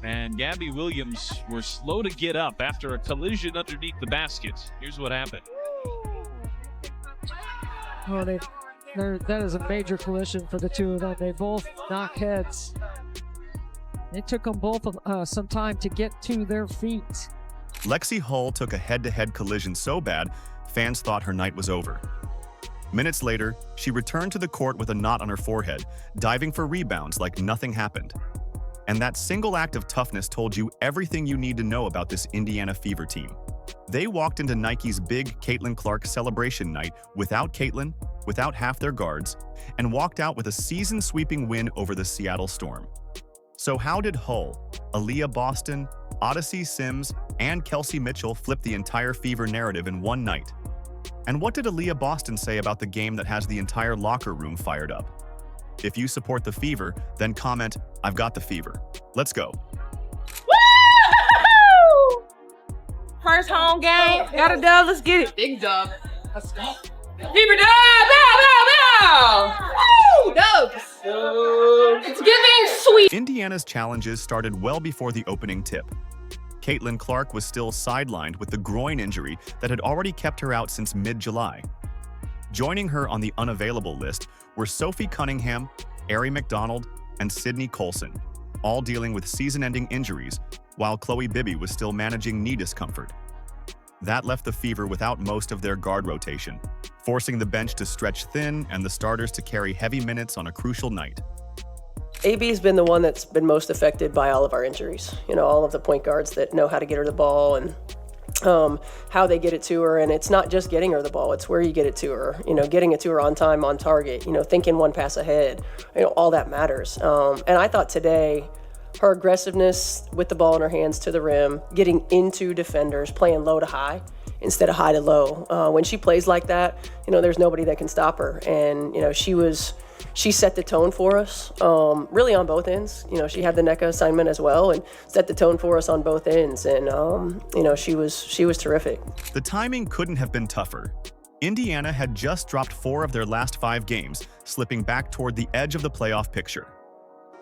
and Gabby Williams were slow to get up after a collision underneath the basket. Here's what happened. Oh, that is a major collision for the two of them. They both knock heads. It took them both some time to get to their feet. Lexie Hull took a head-to-head collision so bad, fans thought her night was over. Minutes later, she returned to the court with a knot on her forehead, diving for rebounds like nothing happened. And that single act of toughness told you everything you need to know about this Indiana Fever team. They walked into Nike's big Caitlin Clark celebration night without Caitlin, without half their guards, and walked out with a season-sweeping win over the Seattle Storm. So how did Hull, Aliyah Boston, Odyssey Sims, and Kelsey Mitchell flip the entire Fever narrative in one night? And what did Aliyah Boston say about the game that has the entire locker room fired up? If you support the Fever, then comment, "I've got the Fever." Let's go. Woo! First home game. Got a dub. Let's get it. Big dub. Let's go. Fever dub. Bow. Woo! Dubs. It's giving sweet. Indiana's challenges started well before the opening tip. Caitlin Clark was still sidelined with the groin injury that had already kept her out since mid-July. Joining her on the unavailable list were Sophie Cunningham, Ari McDonald, and Sydney Colson, all dealing with season-ending injuries, while Chloe Bibby was still managing knee discomfort. That left the Fever without most of their guard rotation, forcing the bench to stretch thin and the starters to carry heavy minutes on a crucial night. AB's been the one that's been most affected by all of our injuries. You know, all of the point guards that know how to get her the ball and how they get it to her. And it's not just getting her the ball, it's where you get it to her. You know, getting it to her on time, on target, you know, thinking one pass ahead, you know, all that matters. And I thought today, her aggressiveness with the ball in her hands to the rim, getting into defenders, playing low to high instead of high to low. When she plays like that, you know, there's nobody that can stop her. And, you know, she set the tone for us, really on both ends. You know, she had the NECA assignment as well and set the tone for us on both ends. And, you know, she was terrific. The timing couldn't have been tougher. Indiana had just dropped 4 of their last 5 games, slipping back toward the edge of the playoff picture.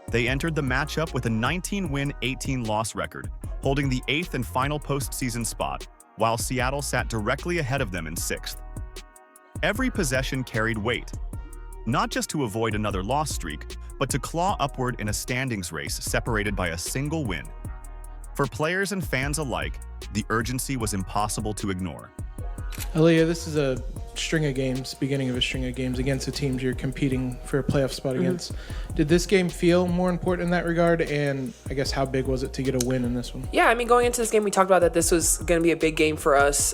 They entered the matchup with a 19-win, 18-loss record, holding the 8th and final postseason spot, while Seattle sat directly ahead of them in 6th. Every possession carried weight, not just to avoid another loss streak, but to claw upward in a standings race separated by a single win. For players and fans alike, the urgency was impossible to ignore. Aliyah, this is a string of games, beginning of a string of games against the teams you're competing for a playoff spot against. Did this game feel more important in that regard? And I guess how big was it to get a win in this one? Yeah, I mean, going into this game, we talked about that this was going to be a big game for us,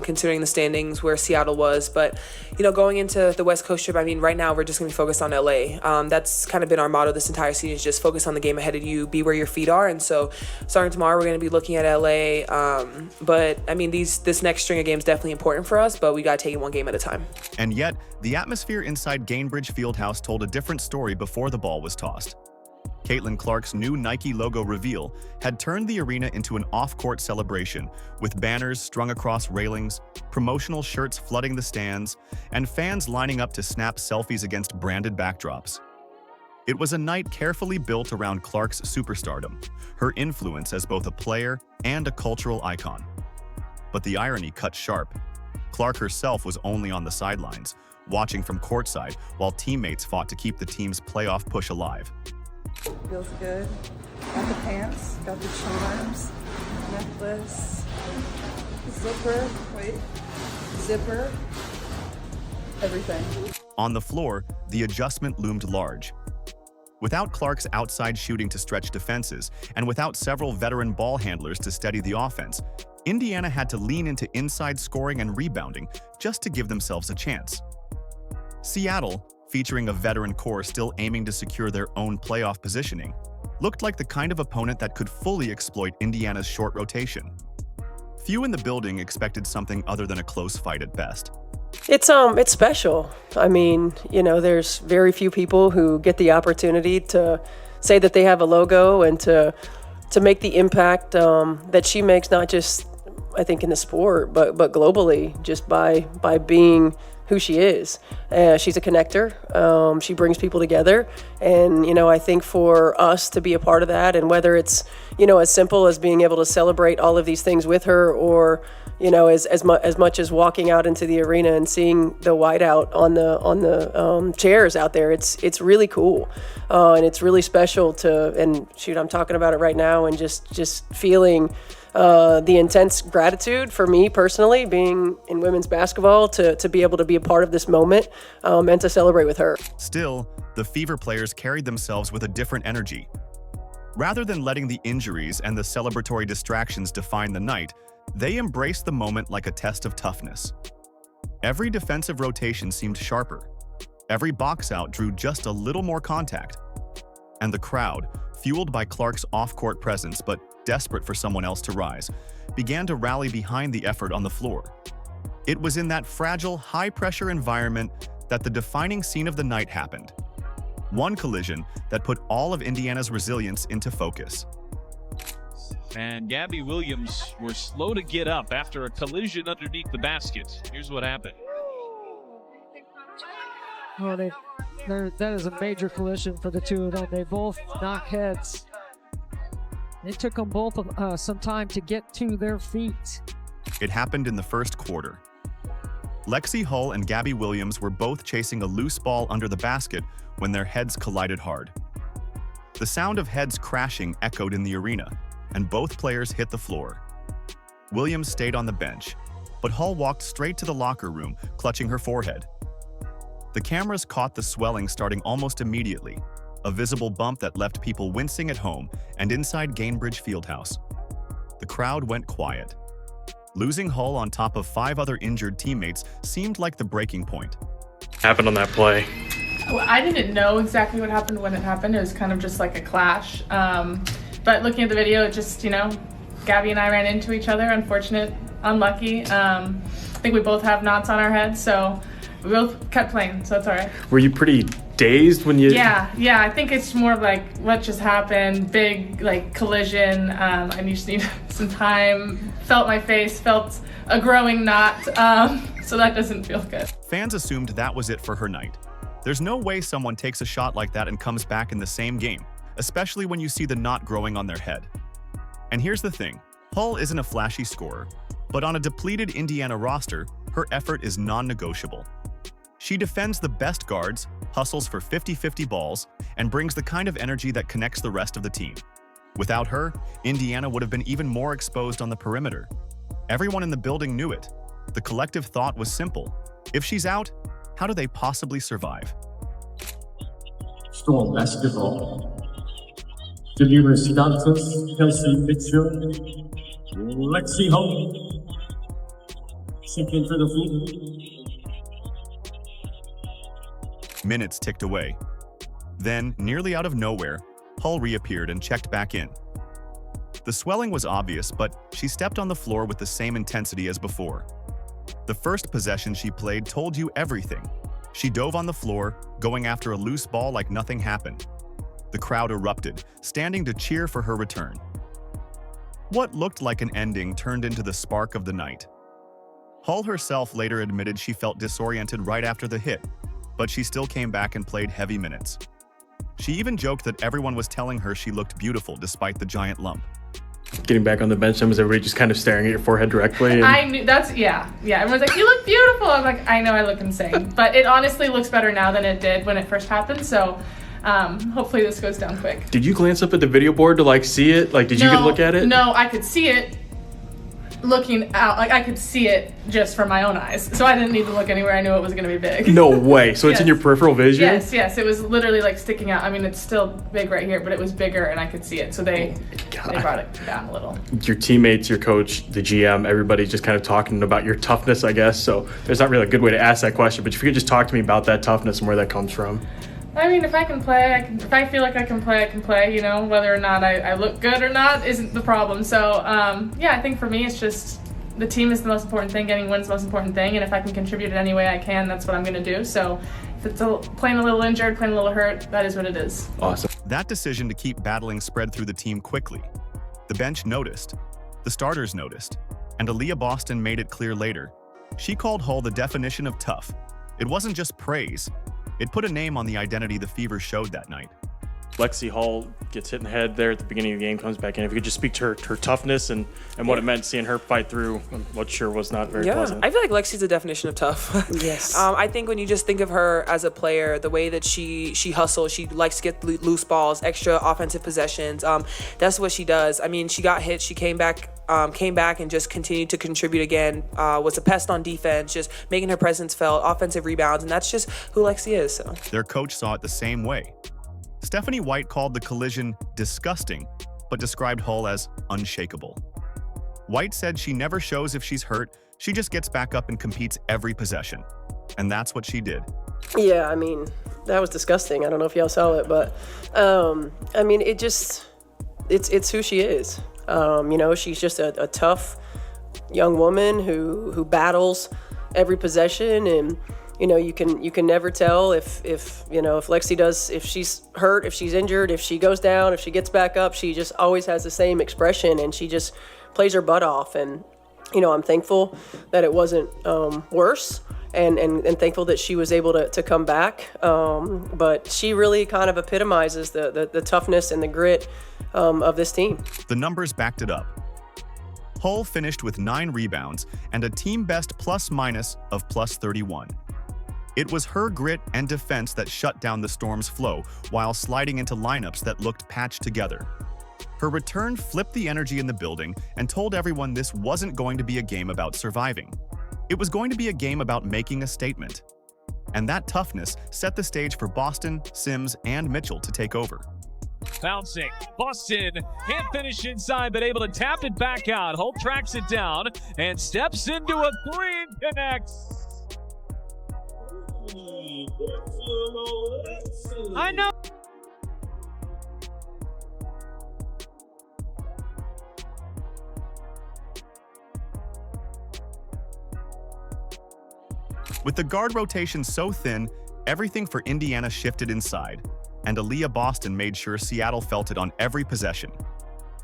considering the standings where Seattle was. But, you know, going into the West Coast trip, I mean, right now we're just going to be focused on LA. That's kind of been our motto this entire season, is just focus on the game ahead of you, be where your feet are. And so starting tomorrow, we're going to be looking at LA. But, I mean, this next string of games definitely important for us, but we got to take it one game at a time. And yet, the atmosphere inside Gainbridge Fieldhouse told a different story before the ball was tossed. Caitlin Clark's new Nike logo reveal had turned the arena into an off-court celebration, with banners strung across railings, promotional shirts flooding the stands, and fans lining up to snap selfies against branded backdrops. It was a night carefully built around Clark's superstardom, her influence as both a player and a cultural icon. But the irony cut sharp. Clark herself was only on the sidelines, watching from courtside while teammates fought to keep the team's playoff push alive. Feels good. Got the pants, got the charms, necklace, zipper, everything. On the floor, the adjustment loomed large. Without Clark's outside shooting to stretch defenses, and without several veteran ball handlers to steady the offense, Indiana had to lean into inside scoring and rebounding just to give themselves a chance. Seattle, featuring a veteran core still aiming to secure their own playoff positioning, looked like the kind of opponent that could fully exploit Indiana's short rotation. Few in the building expected something other than a close fight at best. It's special. I mean, you know, there's very few people who get the opportunity to say that they have a logo and to make the impact that she makes, not just I think, in the sport, but globally, just by being who she is. She's a connector. She brings people together. And, I think for us to be a part of that, and whether it's, as simple as being able to celebrate all of these things with her, or, as much as walking out into the arena and seeing the whiteout on the chairs out there, it's really cool. And it's really special and shoot, I'm talking about it right now, and just feeling the intense gratitude for me personally, being in women's basketball, to be able to be a part of this moment, and to celebrate with her. Still, the Fever players carried themselves with a different energy. Rather than letting the injuries and the celebratory distractions define the night, they embraced the moment like a test of toughness. Every defensive rotation seemed sharper. Every box out drew just a little more contact. And the crowd, fueled by Clark's off-court presence but desperate for someone else to rise, began to rally behind the effort on the floor. It was in that fragile, high-pressure environment that the defining scene of the night happened. One collision that put all of Indiana's resilience into focus. And Gabby Williams were slow to get up after a collision underneath the basket. Here's what happened. Oh, that is a major collision for the two of them. They both knock heads. It took them both some time to get to their feet. It happened in the first quarter. Lexie Hull and Gabby Williams were both chasing a loose ball under the basket when their heads collided hard. The sound of heads crashing echoed in the arena, and both players hit the floor. Williams stayed on the bench, but Hull walked straight to the locker room, clutching her forehead. The cameras caught the swelling starting almost immediately, a visible bump that left people wincing at home and inside Gainbridge Fieldhouse. The crowd went quiet. Losing Hull on top of 5 other injured teammates seemed like the breaking point. Happened on that play? Well, I didn't know exactly what happened when it happened. It was kind of just like a clash. But looking at the video, it just, Gabby and I ran into each other. Unlucky. I think we both have knots on our heads, so we both kept playing, so that's all right. Were you pretty dazed when you... Yeah, I think it's more like what just happened, big collision. I just need some time. Felt my face, felt a growing knot, so that doesn't feel good. Fans assumed that was it for her night. There's no way someone takes a shot like that and comes back in the same game, especially when you see the knot growing on their head. And here's the thing, Hull isn't a flashy scorer, but on a depleted Indiana roster, her effort is non-negotiable. She defends the best guards, hustles for 50-50 balls, and brings the kind of energy that connects the rest of the team. Without her, Indiana would have been even more exposed on the perimeter. Everyone in the building knew it. The collective thought was simple. If she's out, how do they possibly survive? Storm basketball. Delivery starters, Kelsey Mitchell, Lexie Hull. Second to the floor. Minutes ticked away. Then, nearly out of nowhere, Hull reappeared and checked back in. The swelling was obvious, but she stepped on the floor with the same intensity as before. The first possession she played told you everything. She dove on the floor, going after a loose ball like nothing happened. The crowd erupted, standing to cheer for her return. What looked like an ending turned into the spark of the night. Hull herself later admitted she felt disoriented right after the hit, but she still came back and played heavy minutes. She even joked that everyone was telling her she looked beautiful despite the giant lump. Getting back on the bench, was everybody just kind of staring at your forehead directly? And... I knew, yeah. Everyone's like, you look beautiful. I'm like, I know I look insane. But it honestly looks better now than it did when it first happened, so hopefully this goes down quick. Did you glance up at the video board to see it? Did you get a look at it? No, I could see it looking out. I could see it just from my own eyes. So I didn't need to look anywhere. I knew it was going to be big. No way. So it's in your peripheral vision? Yes. It was literally sticking out. I mean, it's still big right here, but it was bigger and I could see it. So they brought it down a little. Your teammates, your coach, the GM, everybody's just kind of talking about your toughness, I guess. So there's not really a good way to ask that question, but if you could just talk to me about that toughness and where that comes from. I mean, if I can play, if I feel like I can play, whether or not I look good or not isn't the problem. So, I think for me, it's just the team is the most important thing, getting wins the most important thing, and if I can contribute in any way I can, that's what I'm going to do. So if it's playing a little injured, playing a little hurt, that is what it is. Awesome. That decision to keep battling spread through the team quickly. The bench noticed. The starters noticed. And Aliyah Boston made it clear later. She called Hull the definition of tough. It wasn't just praise. It put a name on the identity the Fever showed that night. Lexie Hull gets hit in the head there at the beginning of the game, comes back in. If you could just speak to her toughness and what it meant seeing her fight through what sure was not very pleasant. I feel like Lexie's the definition of tough. Yes. I think when you just think of her as a player, the way that she hustles, she likes to get loose balls, extra offensive possessions. That's what she does. I mean, she got hit, she came back and just continued to contribute again. Was a pest on defense, just making her presence felt, offensive rebounds, and that's just who Lexie is. So. Their coach saw it the same way. Stephanie White called the collision disgusting, but described Hull as unshakable. White said she never shows if she's hurt, she just gets back up and competes every possession. And that's what she did. Yeah, I mean, that was disgusting. I don't know if y'all saw it, but I mean, it's who she is. You know, she's just a tough young woman who battles every possession, and you know, you can never tell if Lexie does, if she's hurt, if she's injured, if she goes down, if she gets back up. She just always has the same expression, and she just plays her butt off. And you know, I'm thankful that it wasn't worse, and thankful that she was able to come back. But she really kind of epitomizes the toughness and the grit of this team. The numbers backed it up. Hull finished with 9 rebounds and a team best plus-minus of +31. It was her grit and defense that shut down the Storm's flow while sliding into lineups that looked patched together. Her return flipped the energy in the building and told everyone this wasn't going to be a game about surviving. It was going to be a game about making a statement. And that toughness set the stage for Boston, Sims, and Mitchell to take over. Bouncing. Boston can't finish inside, but able to tap it back out. Hull tracks it down and steps into a 3 and connects. I know. With the guard rotation so thin, everything for Indiana shifted inside, and Aliyah Boston made sure Seattle felt it on every possession.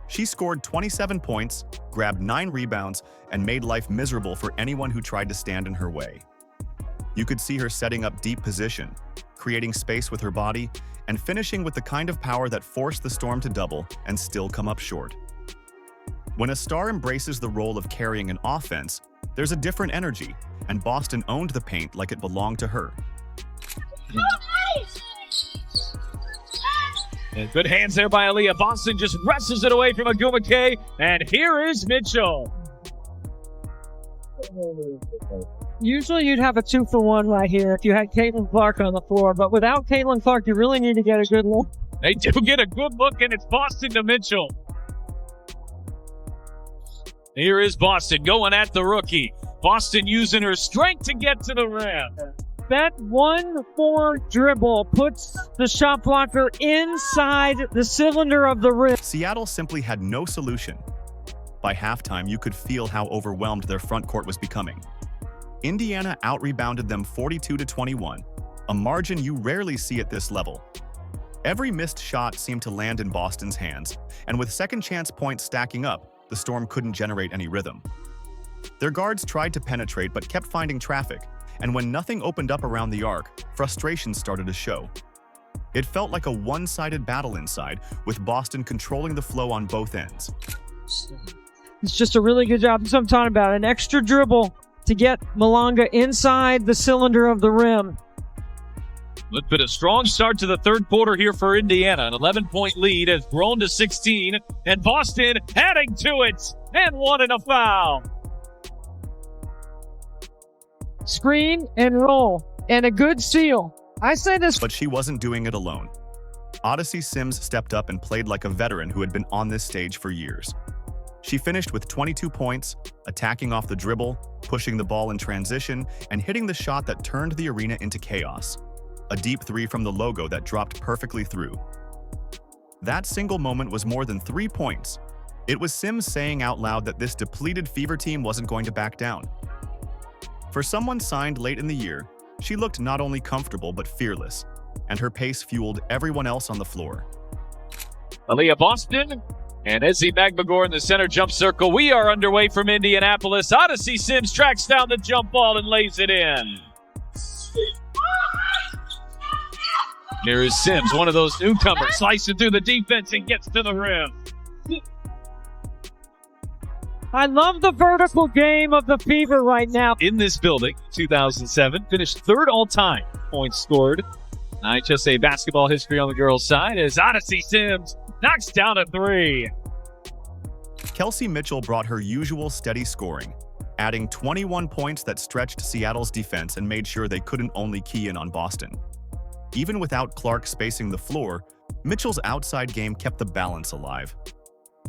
She scored 27 points, grabbed 9 rebounds, and made life miserable for anyone who tried to stand in her way. You could see her setting up deep position, creating space with her body, and finishing with the kind of power that forced the Storm to double and still come up short. When a star embraces the role of carrying an offense, there's a different energy, and Boston owned the paint like it belonged to her. And good hands there by Aliyah. Boston just wrestles it away from Agumake, and here is Mitchell. Usually you'd have a 2-for-1 right here if you had Caitlin Clark on the floor, but without Caitlin Clark, you really need to get a good look. They do get a good look, and it's Boston to Mitchell. Here is Boston going at the rookie. Boston using her strength to get to the rim. That 1-4 dribble puts the shot blocker inside the cylinder of the rim. Seattle simply had no solution. By halftime, you could feel how overwhelmed their front court was becoming. Indiana out-rebounded them 42-21, a margin you rarely see at this level. Every missed shot seemed to land in Boston's hands, and with second-chance points stacking up, the Storm couldn't generate any rhythm. Their guards tried to penetrate but kept finding traffic, and when nothing opened up around the arc, frustration started to show. It felt like a one-sided battle inside, with Boston controlling the flow on both ends. It's just a really good job. That's what I'm talking about. An extra dribble to get Malanga inside the cylinder of the rim. It's been a strong start to the third quarter here for Indiana. An 11-point lead has grown to 16, and Boston adding to it, and 1 and a foul. Screen and roll, and a good steal. I say this. But she wasn't doing it alone. Odyssey Sims stepped up and played like a veteran who had been on this stage for years. She finished with 22 points, attacking off the dribble, pushing the ball in transition, and hitting the shot that turned the arena into chaos. A deep 3 from the logo that dropped perfectly through. That single moment was more than 3 points. It was Sims saying out loud that this depleted Fever team wasn't going to back down. For someone signed late in the year, she looked not only comfortable but fearless, and her pace fueled everyone else on the floor. Aliyah Boston And Izzy Magbagor in the center jump circle. We are underway from Indianapolis. Odyssey Sims tracks down the jump ball and lays it in. Here is Sims, one of those newcomers, slicing through the defense and gets to the rim. I love the vertical game of the Fever right now. In this building, 2007, finished third all-time points scored. IHSA basketball history on the girls' side as Odyssey Sims knocks down a three. Kelsey Mitchell brought her usual steady scoring, adding 21 points that stretched Seattle's defense and made sure they couldn't only key in on Boston. Even without Clark spacing the floor, Mitchell's outside game kept the balance alive.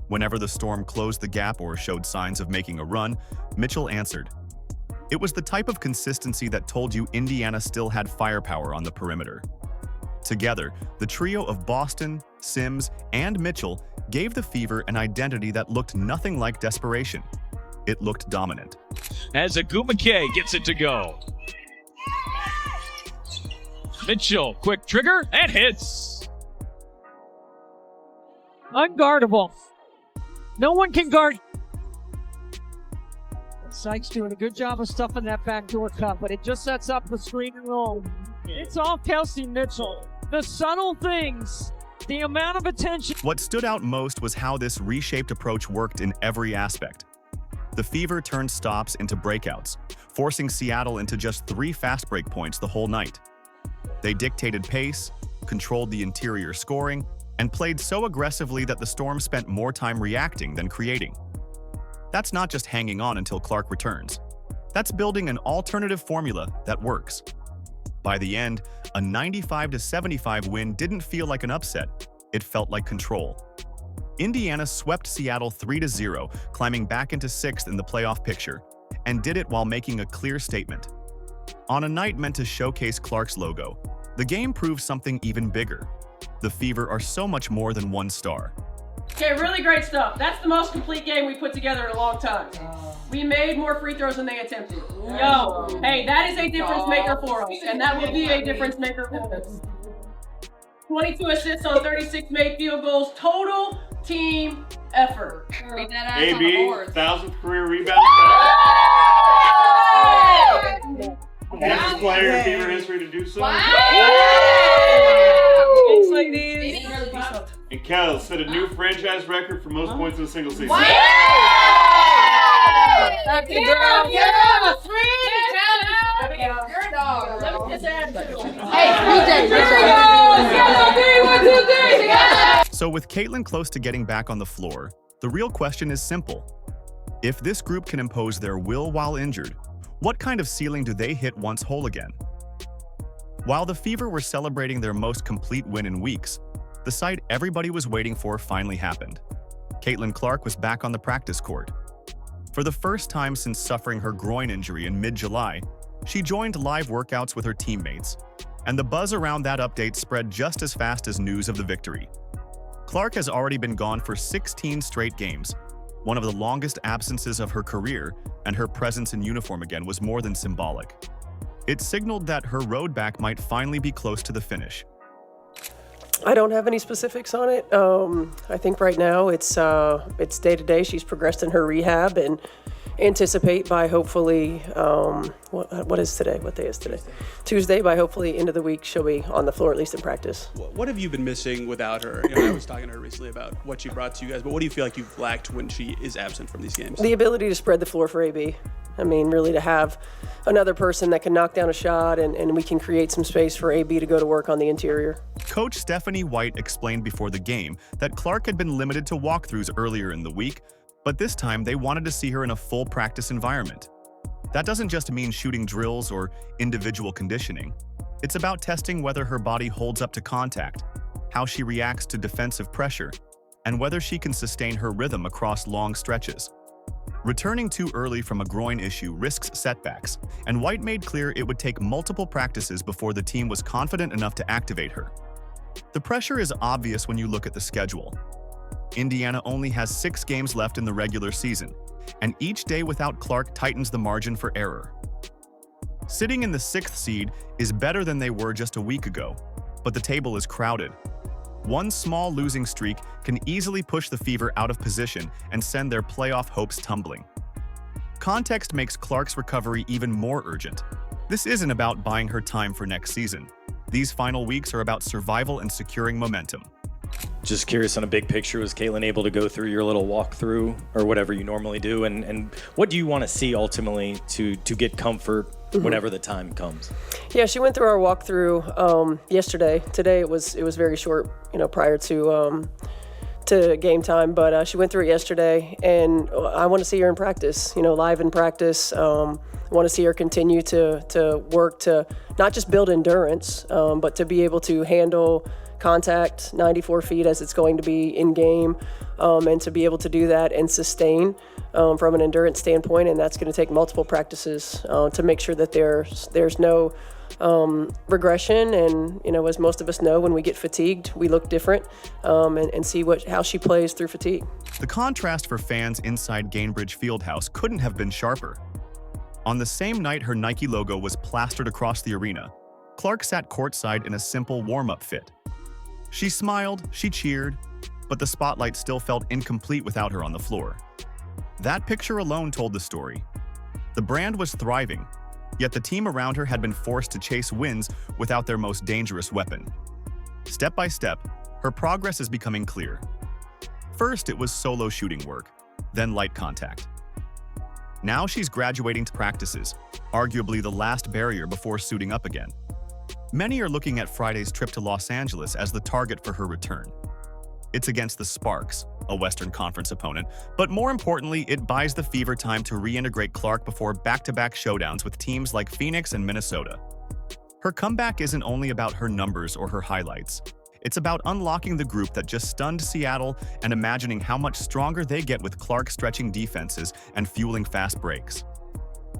Whenever the Storm closed the gap or showed signs of making a run, Mitchell answered. It was the type of consistency that told you Indiana still had firepower on the perimeter. Together, the trio of Boston, Sims, and Mitchell gave the Fever an identity that looked nothing like desperation. It looked dominant. As Agumake gets it to go. Mitchell, quick trigger, and hits. Unguardable. No one can guard. Sykes doing a good job of stuffing that backdoor cut, but it just sets up the screen and roll. It's all Kelsey Mitchell. The subtle things, the amount of attention. What stood out most was how this reshaped approach worked in every aspect. The Fever turned stops into breakouts, forcing Seattle into just 3 fast break points the whole night. They dictated pace, controlled the interior scoring, and played so aggressively that the Storm spent more time reacting than creating. That's not just hanging on until Clark returns. That's building an alternative formula that works. By the end, a 95-75 win didn't feel like an upset. It felt like control. Indiana swept Seattle 3-0, climbing back into 6th in the playoff picture, and did it while making a clear statement. On a night meant to showcase Clark's logo, the game proved something even bigger. The Fever are so much more than one star. Okay, really great stuff. That's the most complete game we put together in a long time. We made more free throws than they attempted. Yo, hey, that is a difference maker for us, and that will be a difference maker for us. 22 assists on 36 made field goals. Total team effort. AB, 1,000th career rebound. Fastest player in Fever history to do so. Thanks, ladies. And Kel set a new franchise record for most points in a single season. So with Caitlin close to getting back on the floor, the real question is simple. If this group can impose their will while injured, what kind of ceiling do they hit once whole again? While the Fever were celebrating their most complete win in weeks, the sight everybody was waiting for finally happened. Caitlin Clark was back on the practice court. For the first time since suffering her groin injury in mid-July, she joined live workouts with her teammates, and the buzz around that update spread just as fast as news of the victory. Clark has already been gone for 16 straight games, one of the longest absences of her career, and her presence in uniform again was more than symbolic. It signaled that her road back might finally be close to the finish. I don't have any specifics on it. I think right now it's day to day. She's progressed in her rehab and anticipate by hopefully what is today? What day is today? Tuesday. By hopefully end of the week she'll be on the floor at least in practice. What have you been missing without her? You know, I was talking to her recently about what she brought to you guys, but what do you feel like you've lacked when she is absent from these games? The ability to spread the floor for AB. I mean, really to have another person that can knock down a shot and we can create some space for AB to go to work on the interior. Coach Stephanie White explained before the game that Clark had been limited to walkthroughs earlier in the week, but this time they wanted to see her in a full practice environment. That doesn't just mean shooting drills or individual conditioning. It's about testing whether her body holds up to contact, how she reacts to defensive pressure, and whether she can sustain her rhythm across long stretches. Returning too early from a groin issue risks setbacks, and White made clear it would take multiple practices before the team was confident enough to activate her. The pressure is obvious when you look at the schedule. Indiana only has 6 games left in the regular season, and each day without Clark tightens the margin for error. Sitting in the 6th seed is better than they were just a week ago, but the table is crowded. One small losing streak can easily push the Fever out of position and send their playoff hopes tumbling. Context makes Clark's recovery even more urgent. This isn't about buying her time for next season. These final weeks are about survival and securing momentum. Just curious, on a big picture, was Caitlin able to go through your little walkthrough or whatever you normally do? And what do you want to see ultimately to get comfort whenever the time comes? Yeah, she went through our walkthrough yesterday. Today it was very short, prior to game time, but she went through it yesterday, and I want to see her in practice, live in practice. I want to see her continue to work to not just build endurance, but to be able to handle contact 94 feet as it's going to be in game, and to be able to do that and sustain from an endurance standpoint. And that's going to take multiple practices to make sure that there's no regression. And as most of us know, when we get fatigued, we look different, and see how she plays through fatigue. The contrast for fans inside Gainbridge Fieldhouse couldn't have been sharper. On the same night her Nike logo was plastered across the arena, Clark sat courtside in a simple warm-up fit. She smiled, she cheered, but the spotlight still felt incomplete without her on the floor. That picture alone told the story. The brand was thriving, yet the team around her had been forced to chase wins without their most dangerous weapon. Step by step, her progress is becoming clear. First, it was solo shooting work, then light contact. Now she's graduating to practices, arguably the last barrier before suiting up again. Many are looking at Friday's trip to Los Angeles as the target for her return. It's against the Sparks, a Western Conference opponent, but more importantly, it buys the Fever time to reintegrate Clark before back-to-back showdowns with teams like Phoenix and Minnesota. Her comeback isn't only about her numbers or her highlights. It's about unlocking the group that just stunned Seattle and imagining how much stronger they get with Clark stretching defenses and fueling fast breaks.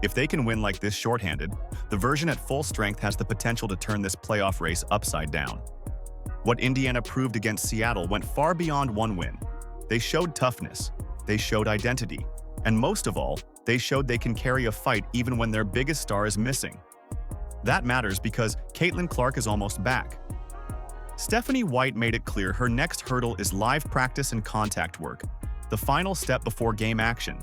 If they can win like this shorthanded, the version at full strength has the potential to turn this playoff race upside down. What Indiana proved against Seattle went far beyond one win. They showed toughness, they showed identity, and most of all, they showed they can carry a fight even when their biggest star is missing. That matters because Caitlin Clark is almost back. Stephanie White made it clear her next hurdle is live practice and contact work, the final step before game action.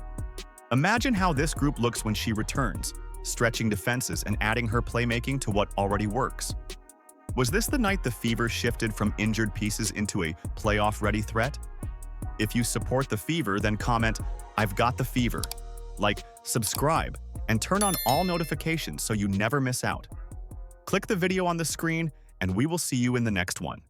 Imagine how this group looks when she returns, stretching defenses and adding her playmaking to what already works. Was this the night the Fever shifted from injured pieces into a playoff-ready threat? If you support the Fever, then comment, "I've got the Fever." Like, subscribe, and turn on all notifications so you never miss out. Click the video on the screen, and we will see you in the next one.